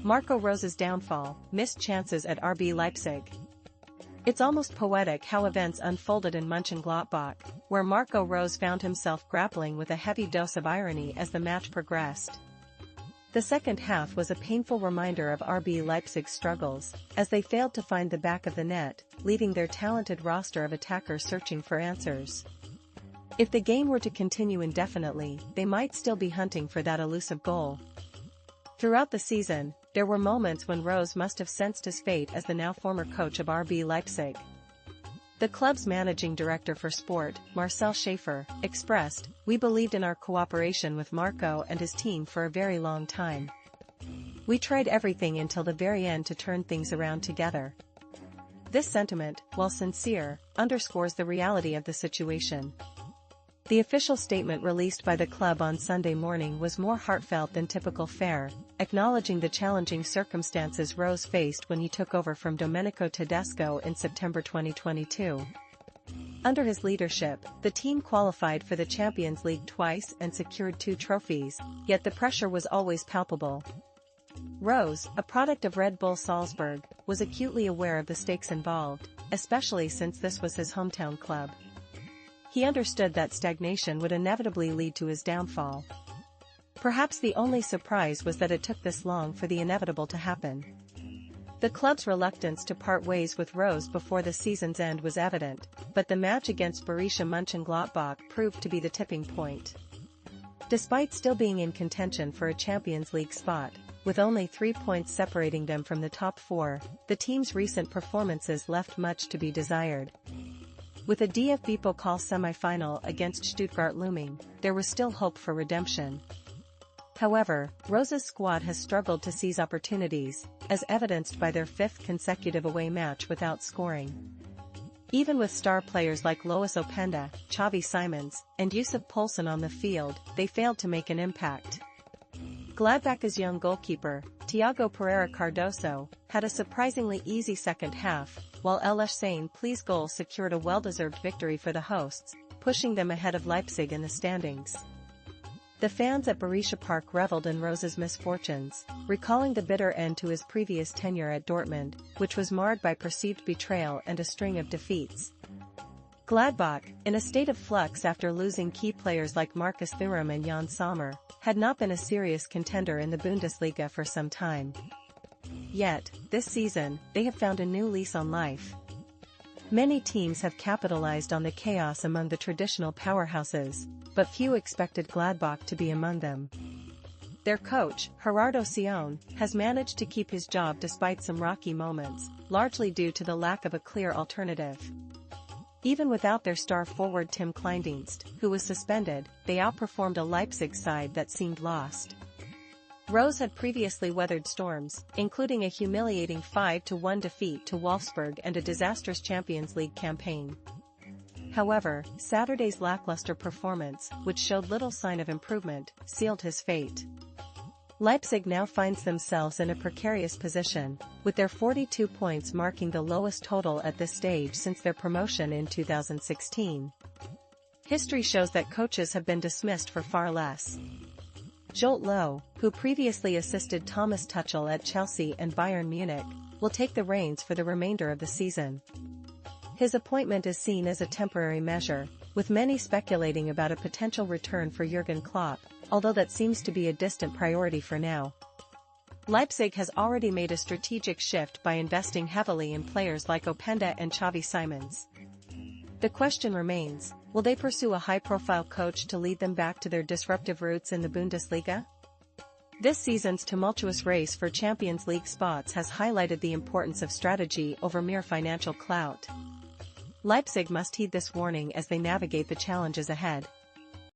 Marco Rose's downfall, missed chances at RB Leipzig. It's almost poetic how events unfolded in Mönchengladbach, where Marco Rose found himself grappling with a heavy dose of irony as the match progressed. The second half was a painful reminder of RB Leipzig's struggles, as they failed to find the back of the net, leaving their talented roster of attackers searching for answers. If the game were to continue indefinitely, they might still be hunting for that elusive goal. Throughout the season, there were moments when Rose must have sensed his fate as the now former coach of RB Leipzig. The club's managing director for sport, Marcel Schäfer, expressed, "We believed in our cooperation with Marco and his team for a very long time. We tried everything until the very end to turn things around together." This sentiment, while sincere, underscores the reality of the situation. The official statement released by the club on Sunday morning was more heartfelt than typical fare, acknowledging the challenging circumstances Rose faced when he took over from Domenico Tedesco in September 2022. Under his leadership, the team qualified for the Champions League twice and secured 2 trophies, yet the pressure was always palpable. Rose, a product of Red Bull Salzburg, was acutely aware of the stakes involved, especially since this was his hometown club. He understood that stagnation would inevitably lead to his downfall. Perhaps the only surprise was that it took this long for the inevitable to happen. The club's reluctance to part ways with Rose before the season's end was evident, but the match against Borussia Mönchengladbach proved to be the tipping point. Despite still being in contention for a Champions League spot, with only 3 points separating them from the top 4, the team's recent performances left much to be desired. With a DFB-Pokal semi-final against Stuttgart looming, there was still hope for redemption. However, Rose's squad has struggled to seize opportunities, as evidenced by their 5th consecutive away match without scoring. Even with star players like Lois Openda, Xavi Simons, and Yusuf Poulsen on the field, they failed to make an impact. Gladbach's young goalkeeper, Thiago Pereira Cardoso, had a surprisingly easy second half, while El Hussein-Ple's goal secured a well-deserved victory for the hosts, pushing them ahead of Leipzig in the standings. The fans at Borussia Park reveled in Rose's misfortunes, recalling the bitter end to his previous tenure at Dortmund, which was marred by perceived betrayal and a string of defeats. Gladbach, in a state of flux after losing key players like Marcus Thuram and Jan Sommer, had not been a serious contender in the Bundesliga for some time. Yet, this season, they have found a new lease on life. Many teams have capitalized on the chaos among the traditional powerhouses, but few expected Gladbach to be among them. Their coach, Gerardo Sion, has managed to keep his job despite some rocky moments, largely due to the lack of a clear alternative. Even without their star forward Tim Kleindienst, who was suspended, they outperformed a Leipzig side that seemed lost. Rose had previously weathered storms, including a humiliating 5-1 defeat to Wolfsburg and a disastrous Champions League campaign. However, Saturday's lackluster performance, which showed little sign of improvement, sealed his fate. Leipzig now finds themselves in a precarious position, with their 42 points marking the lowest total at this stage since their promotion in 2016. History shows that coaches have been dismissed for far less. Zsolt Löw, who previously assisted Thomas Tuchel at Chelsea and Bayern Munich, will take the reins for the remainder of the season. His appointment is seen as a temporary measure, with many speculating about a potential return for Jurgen Klopp, although that seems to be a distant priority for now. Leipzig has already made a strategic shift by investing heavily in players like Openda and Xavi Simons. The question remains, will they pursue a high-profile coach to lead them back to their disruptive roots in the Bundesliga? This season's tumultuous race for Champions League spots has highlighted the importance of strategy over mere financial clout. Leipzig must heed this warning as they navigate the challenges ahead.